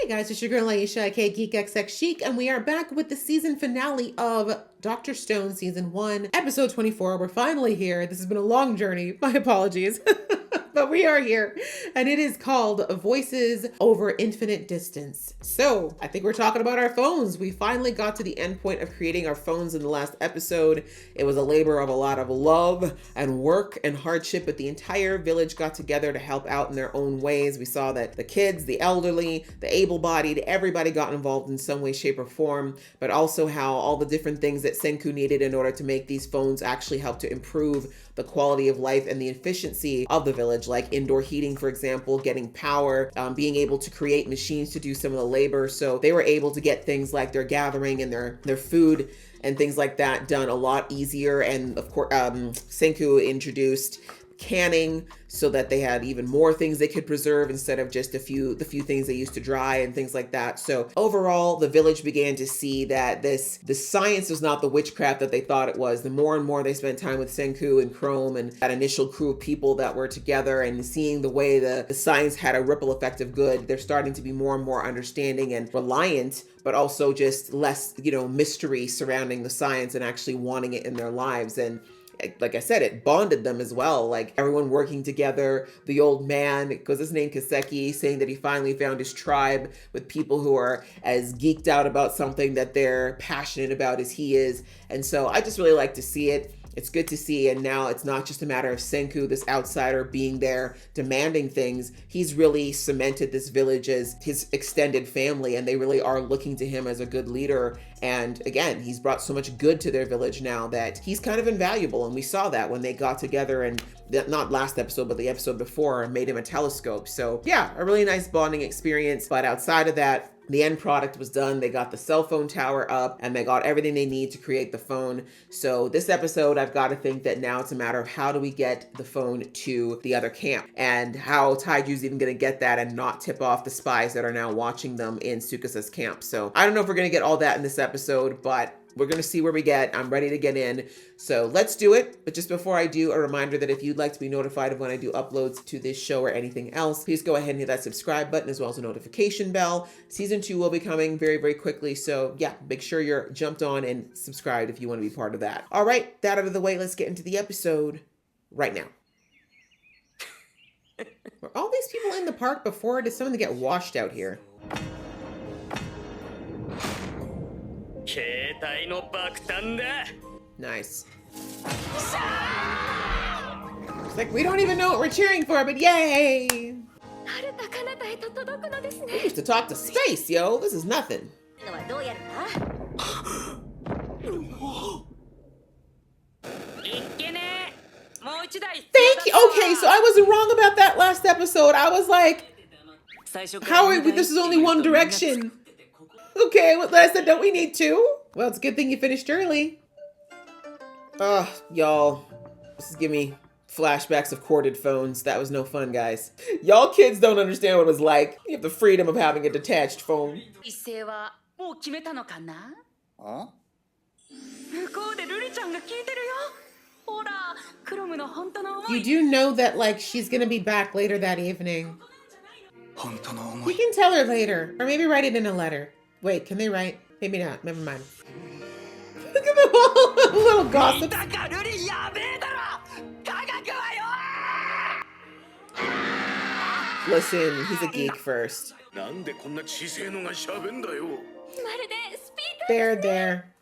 Hey guys, it's your girl Aisha, aka Geek XX Chic, and we are back with the season finale of Dr. Stone Season 1, Episode 24. We're finally here. This has been a long journey. My apologies. But we are here, and it is called Voices Over Infinite Distance. So, I think we're talking about our phones. We finally got to the end point of creating our phones in the last episode. It was a labor of a lot of love and work and hardship, but the entire village got together to help out in their own ways. We saw that the kids, the elderly, the able-bodied, everybody got involved in some way, shape, or form, but also how all the different things that Senku needed in order to make these phones actually help to improve the quality of life and the efficiency of the village, like indoor heating, for example, getting power, being able to create machines to do some of the labor. So they were able to get things like their gathering and their food and things like that done a lot easier. And of course, Senku introduced canning so that they had even more things they could preserve instead of just the few things they used to dry and things like that. So overall, the village began to see that the science was not the witchcraft that they thought it was. The more and more they spent time with Senku and Chrome and that initial crew of people that were together and seeing the way the science had a ripple effect of good, they're starting to be more and more understanding and reliant, but also just less, mystery surrounding the science and actually wanting it in their lives. And like I said, it bonded them as well. Like everyone working together, the old man, because his name Kaseki, saying that he finally found his tribe with people who are as geeked out about something that they're passionate about as he is. And so I just really like to see it. It's good to see, and now it's not just a matter of Senku, this outsider, being there demanding things. He's really cemented this village as his extended family, and they really are looking to him as a good leader. And again, he's brought so much good to their village now that he's kind of invaluable, and we saw that when they got together and not last episode, but the episode before, made him a telescope. So yeah, a really nice bonding experience. But outside of that, the end product was done. They got the cell phone tower up and they got everything they need to create the phone. So this episode, I've got to think that now it's a matter of how do we get the phone to the other camp and how Taiju's even going to get that and not tip off the spies that are now watching them in Tsukusa's camp. So I don't know if we're going to get all that in this episode, but we're going to see where we get. I'm ready to get in. So let's do it. But just before I do, a reminder that if you'd like to be notified of when I do uploads to this show or anything else, please go ahead and hit that subscribe button as well as a notification bell. Season 2 will be coming very, very quickly. So yeah, make sure you're jumped on and subscribed if you want to be part of that. All right, that out of the way, let's get into the episode right now. Were all these people in the park before? Did someone get washed out here? Nice. It's like we don't even know what we're cheering for, but yay! We used to talk to space, yo. This is nothing. Thank you. Okay, so I wasn't wrong about that last episode. I was like, how are we? This is only one direction. Okay, well, I said, don't we need two? Well, it's a good thing you finished early. Ugh, y'all. This is giving me flashbacks of corded phones. That was no fun, guys. Y'all kids don't understand what it was like. You have the freedom of having a detached phone. Huh? You do know that, like, she's gonna be back later that evening. You can tell her later. Or maybe write it in a letter. Wait, can they write? Maybe not. Never mind. Look at them all. Little gossip. Listen, he's a geek first. There.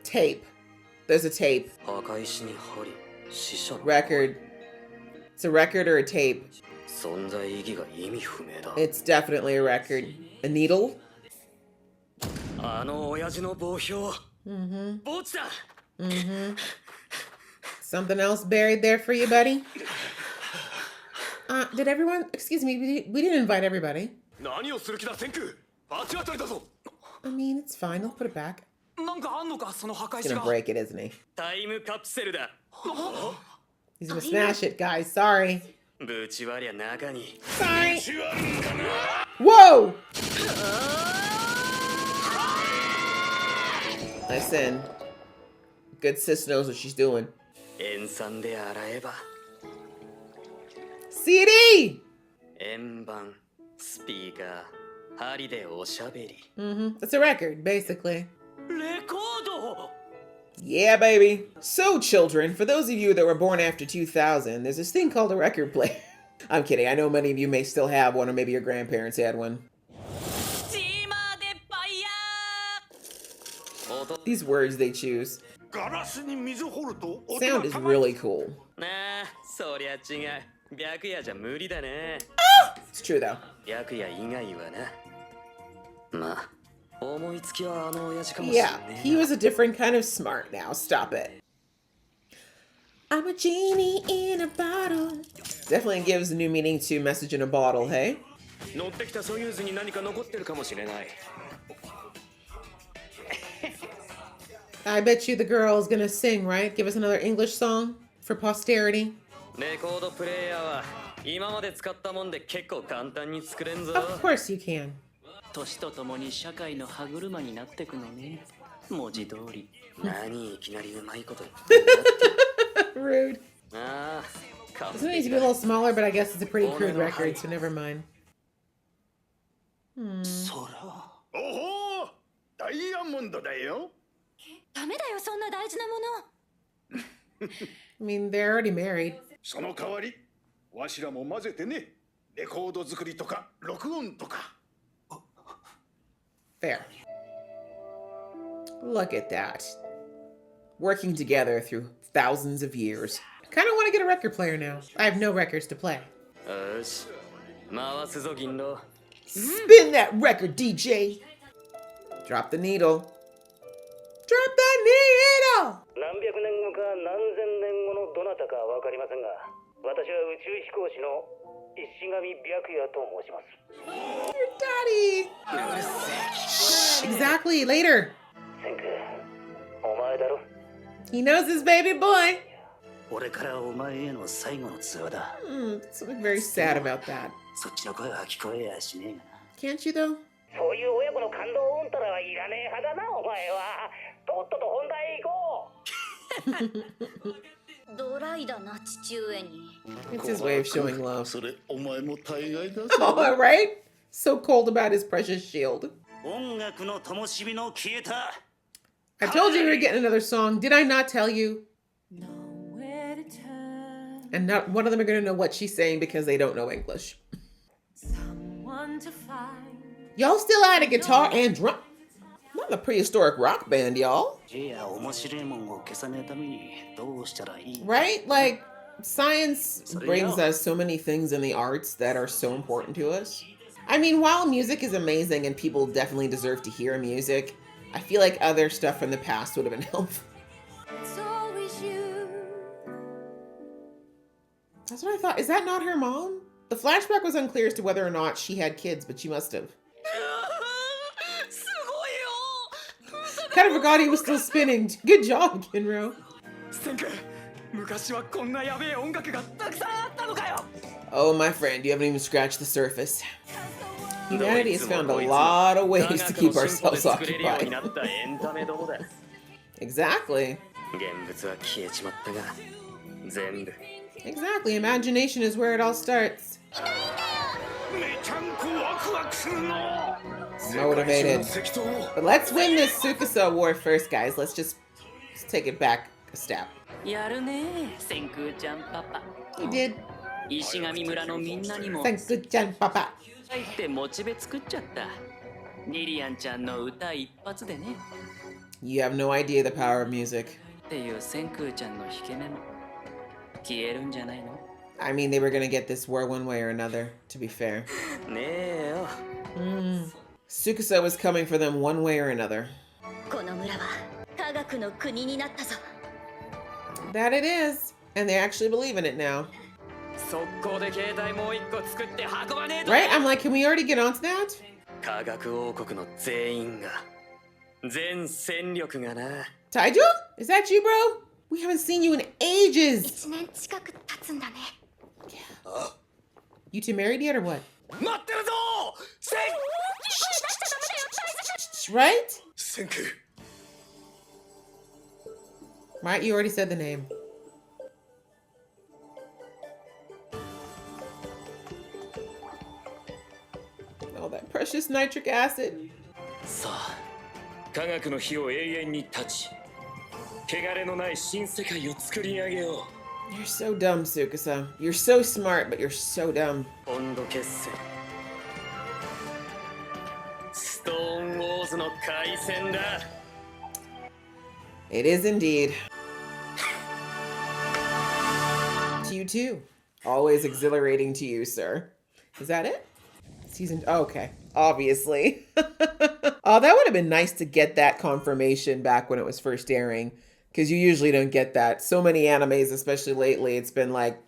Tape. There's a tape. Record. It's a record or a tape. It's definitely a record. A needle? Something else buried there for you, buddy? Did everyone... Excuse me, we didn't invite everybody. I mean, it's fine. I'll put it back. He's gonna break it, isn't he? He's gonna smash it, guys. Sorry. Sorry. Whoa! Listen. Good sis knows what she's doing. 塩酸で洗えば CD! 円盤スピーカー針でおしゃべり It's a record, basically. レコード Yeah, baby. So, children, for those of you that were born after 2000, there's this thing called a record player. I'm kidding. I know many of you may still have one, or maybe your grandparents had one. These words they choose. Sound is really cool. なあそりゃ違う白夜じゃ無理だね It's true, though. 白夜以外はなまあ思いつきはあの親父かもしれ Yeah, ね he was a different kind of smart now. Stop it. I'm a genie in a bottle. Definitely gives a new meaning to message in a bottle, hey? 乗ってきたソユーズに何か残ってるかもしれない I bet you the girl's gonna sing, right? Give us another English song for posterity. レコードプレイヤーは今まで使ったもんで結構簡単に作れんぞ Of course you can. 年とともに社会の歯車になってくのね。文字通り。何いきなりうまいこと Rude. ああ This one needs to be a little smaller, but I guess it's a pretty crude record, so never mind. そら。おほダイヤモンドだよダメだよそんな大事なもの I mean, they're already married. その代わりわしらも混ぜてねレコード作りとか録音とか Fair. Look at that. Working together through thousands of years. I kind of want to get a record player now. I have no records to play. よし回すぞ銀狼 Spin that record, DJ. Drop the needle. Drop the needle. 何百年後か何千年後のどなたかわかりませんが、私は宇宙飛行士の石上白夜と申します。 Your daddy. Shh, exactly. Later. センク、お前だろ He knows his baby boy. 俺からお前への最後の通話だ。 Something very sad about that. そっちの声は聞こえやしねえが。 Can't you though? そういう親子の感動うんたらはいらねえ派だな、お前は。とっとと本題行こうドライだな父上に It's his way of showing love. それお前も大概だ Oh, right? So cold about his precious shield. 音楽の灯火の消えた。 I told you we were getting another song. Did I not tell you? Nowhere to turn, And not one of them are going to know what she's saying because they don't know English. someone to find. Y'all still had a guitar and drum. Not a prehistoric rock band, y'all. いや、面白いもんを消さねえためにどうしたらいい Right? Like, science brings us so many things in the arts that are so important to us. I mean, while music is amazing and people definitely deserve to hear music, I feel like other stuff from the past would have been helpful. It's always you. That's what I thought. Is that not her mom? The flashback was unclear as to whether or not she had kids, but she must have. Kind of forgot he was still spinning. Good job, Kinro. センク昔はこんなやべえ音楽がたくさんあったのかよ Oh, my friend, you haven't even scratched the surface. Humanity has found a lot of ways to keep ourselves 作れるように occupied. なったエンタメどもだ Exactly. 現物は消えちまったが全部 Exactly. Imagination is where it all starts. めちゃんこワクワクするの Motivated. 石灯 But let's win this Tsukasa war first, guys. Let's take it back a step. やるね千空ちゃんパパ。 He did. 石上村のみんなにも Thanks, good Jan Papa. 入ってモチベ作っちゃった。リリアンちゃんの歌一発でね。 You have no idea the power of music. っていう千空ちゃんの引け目も消えるんじゃないの I mean, they were gonna get this war one way or another, to be fair. ねえよ Tsukasa was coming for them one way or another. この村は科学の国になったぞ That it is. And they actually believe in it now. 速攻で携帯もう一個作って運ばねえと Right? I'm like, can we already get onto that? 科学王国の全員が全戦力がな Taiju? Is that you, bro? We haven't seen you in ages. 1年近く経つんだね You two married yet or what? 待ってるぞセン Right? センク Right? You already said the name. Oh, that precious nitric acid. さあ科学の火を永遠に断ち汚れのない新世界を作り上げよ You're so dumb, Tsukasa. You're so smart, but you're so dumb. う温度決戦ストーンウォーズの開戦だ It is indeed. To you too. Always exhilarating to you, sir. Is that it? Season. Oh, okay. Obviously. Oh, that would have been nice to get that confirmation back when it was first airing, because you usually don't get that. So many animes, especially lately, it's been like,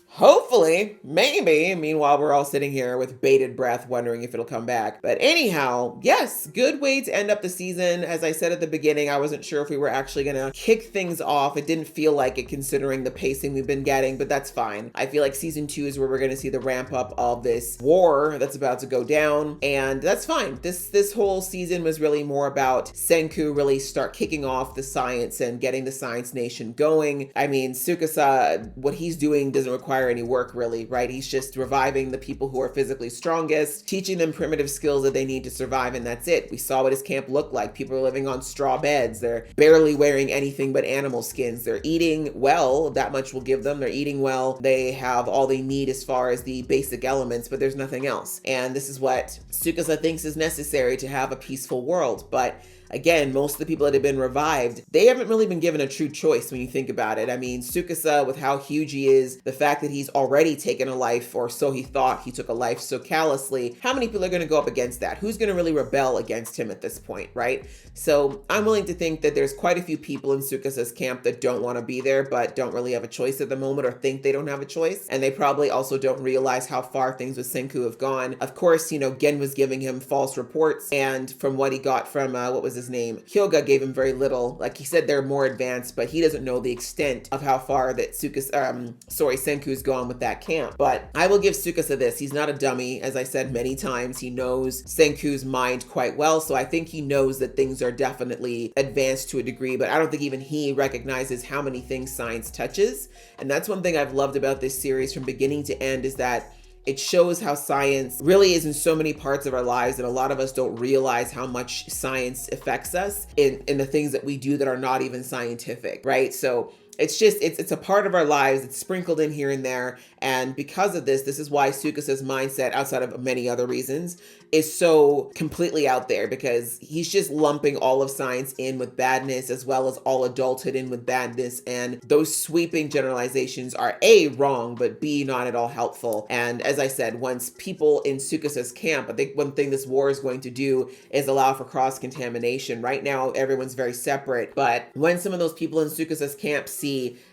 hopefully, maybe. Meanwhile, we're all sitting here with bated breath, wondering if it'll come back. But anyhow, yes, good way to end up the season. As I said at the beginning, I wasn't sure if we were actually going to kick things off. It didn't feel like it considering the pacing we've been getting, but that's fine. I feel like season 2 is where we're going to see the ramp up of this war that's about to go down, and that's fine. This whole season was really more about Senku really start kicking off the science and getting the Science Nation going. I mean, Tsukasa, what he's doing doesn't require any work really, right? He's just reviving the people who are physically strongest, teaching them primitive skills that they need to survive, and that's it. We saw what his camp looked like. People are living on straw beds. They're barely wearing anything but animal skins. They're eating well, that much we'll give them. They're eating well. They have all they need as far as the basic elements, but there's nothing else. And this is what Tsukasa thinks is necessary to have a peaceful world. But again, most of the people that have been revived, they haven't really been given a true choice when you think about it. I mean, Tsukasa, with how huge he is, the fact that he's already taken a life, or so he thought, he took a life so callously, how many people are going to go up against that? Who's going to really rebel against him at this point, right? So I'm willing to think that there's quite a few people in Tsukasa's camp that don't want to be there, but don't really have a choice at the moment, or think they don't have a choice. And they probably also don't realize how far things with Senku have gone. Of course, you know, Gen was giving him false reports, and from what he got from, what was his name? Hyoga gave him very little. Like he said, they're more advanced, but he doesn't know the extent of how far that Senku's gone with that camp. But I will give Tsukasa this. He's not a dummy. As I said many times, he knows Senku's mind quite well. So I think he knows that things are definitely advanced to a degree, but I don't think even he recognizes how many things science touches. And that's one thing I've loved about this series from beginning to end, is that it shows how science really is in so many parts of our lives, and a lot of us don't realize how much science affects us in the things that we do that are not even scientific, right? So it's just, it's a part of our lives. It's sprinkled in here and there. And because of this is why Tsukasa's mindset, outside of many other reasons, is so completely out there, because he's just lumping all of science in with badness, as well as all adulthood in with badness. And those sweeping generalizations are A, wrong, but B, not at all helpful. And as I said, once people in Tsukasa's camp, I think one thing this war is going to do is allow for cross-contamination. Right now, everyone's very separate, but when some of those people in Tsukasa's camp see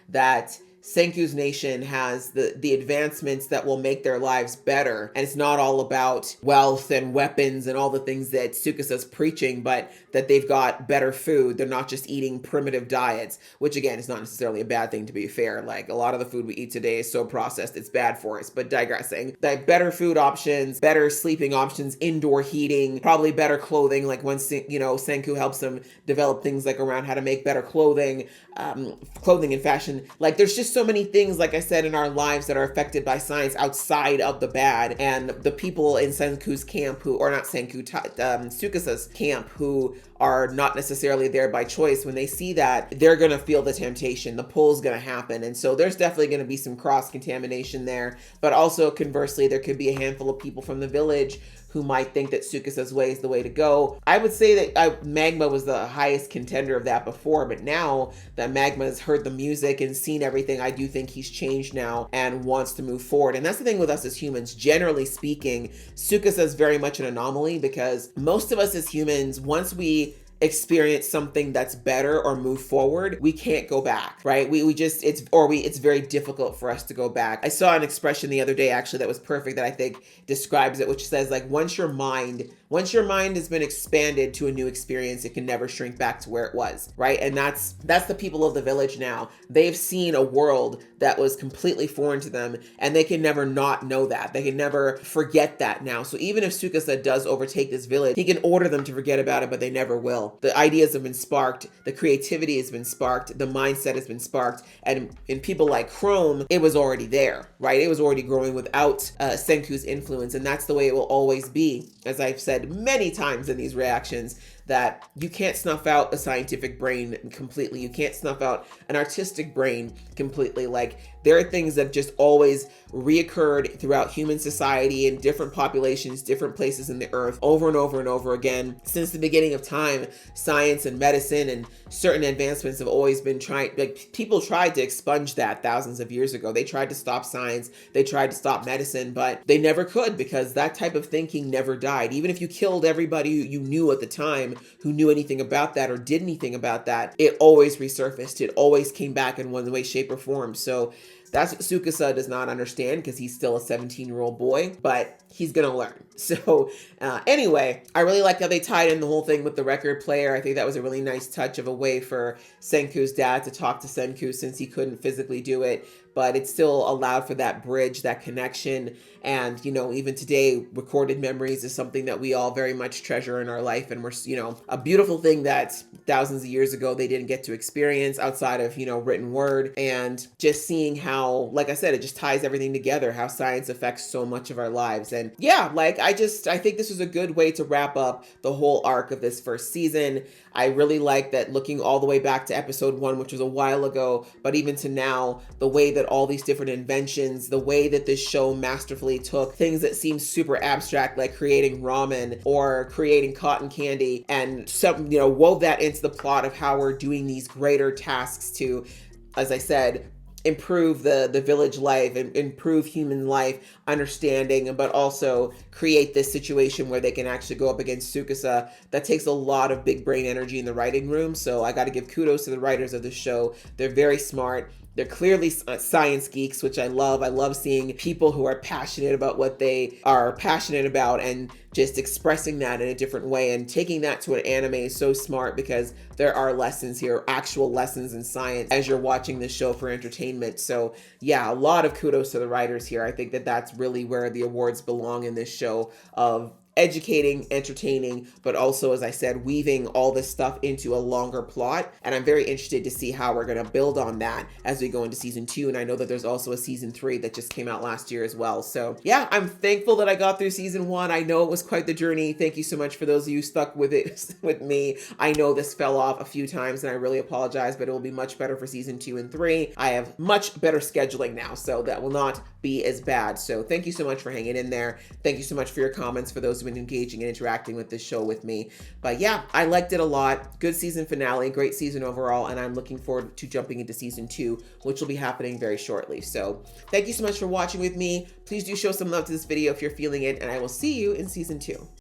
that Senku's nation has the advancements that will make their lives better, and it's not all about wealth and weapons and all the things that Tsukasa's preaching, but that they've got better food. They're not just eating primitive diets, which again is not necessarily a bad thing, to be fair. Like, a lot of the food we eat today is so processed it's bad for us, but digressing. Like, better food options, better sleeping options, indoor heating, probably better clothing. Like, once, you know, Senku helps them develop things like around how to make better clothing and fashion. Like, there's just so many things, like I said, in our lives that are affected by science outside of the bad. And the people in Senku's camp who, or not Senku, Tsukasa's camp, who are not necessarily there by choice, when they see that, they're going to feel the temptation. The pull's going to happen. And so there's definitely going to be some cross-contamination there. But also, conversely, there could be a handful of people from the village who might think that Tsukasa's way is the way to go. I would say that Magma was the highest contender of that before, but now that Magma has heard the music and seen everything, I do think he's changed now and wants to move forward. And that's the thing with us as humans. Generally speaking, Tsukasa's very much an anomaly, because most of us as humans, once we experience something that's better or move forward, we can't go back, right? It's very difficult for us to go back. I saw an expression the other day actually that was perfect, that I think describes it, which says, like, once once your mind has been expanded to a new experience, it can never shrink back to where it was, right? And that's the people of the village now. They've seen a world that was completely foreign to them, and they can never not know that. They can never forget that now. So even if Tsukasa does overtake this village, he can order them to forget about it, but they never will. The ideas have been sparked, the creativity has been sparked, the mindset has been sparked, and in people like Chrome, it was already there, right? It was already growing without Senku's influence, and that's the way it will always be. As I've said many times in these reactions, that you can't snuff out a scientific brain completely. You can't snuff out an artistic brain completely. Like, there are things that just always reoccurred throughout human society in different populations, different places in the earth, over and over and over again. Since the beginning of time, science and medicine and certain advancements have always been people tried to expunge that thousands of years ago. They tried to stop science, they tried to stop medicine, but they never could, because that type of thinking never died. Even if you killed everybody you knew at the time who knew anything about that or did anything about that, it always resurfaced. It always came back in one way, shape, or form. So that's what Tsukasa does not understand, because he's still a 17-year-old boy, but he's gonna learn. So anyway, I really like how they tied in the whole thing with the record player. I think that was a really nice touch of a way for Senku's dad to talk to Senku, since he couldn't physically do it, but it still allowed for that bridge, that connection. And, you know, even today, recorded memories is something that we all very much treasure in our life. And we're, you know, a beautiful thing that thousands of years ago, they didn't get to experience outside of, you know, written word. And just seeing how, like I said, it just ties everything together, how science affects so much of our lives. And yeah, like, I think this was a good way to wrap up the whole arc of this first season. I really like that, looking all the way back to episode 1, which was a while ago, but even to now, the way that all these different inventions, the way that this show masterfully took things that seem super abstract, like creating ramen or creating cotton candy, and some, you know, wove that into the plot of how we're doing these greater tasks to, as I said, improve the village life and improve human life understanding, but also create this situation where they can actually go up against Tsukasa. That takes a lot of big brain energy in the writing room. So I got to give kudos to the writers of the show. They're very smart. They're clearly science geeks, which I love. I love seeing people who are passionate about what they are passionate about and just expressing that in a different way, and taking that to an anime is so smart, because there are lessons here, actual lessons in science, as you're watching this show for entertainment. So yeah, a lot of kudos to the writers here. I think that that's really where the awards belong in this show, of educating, entertaining, but also, as I said, weaving all this stuff into a longer plot. And I'm very interested to see how we're going to build on that as we go into season 2. And I know that there's also a season 3 that just came out last year as well. So yeah, I'm thankful that I got through season 1. I know it was quite the journey. Thank you so much for those of you stuck with it with me. I know this fell off a few times and I really apologize, but it will be much better for season 2 and 3. I have much better scheduling now, so that will not be as bad. So thank you so much for hanging in there. Thank you so much for your comments, for those who've been engaging and interacting with this show with me. But yeah, I liked it a lot. Good season finale, great season overall, and I'm looking forward to jumping into season 2, which will be happening very shortly. So thank you so much for watching with me. Please do show some love to this video if you're feeling it, and I will see you in season 2.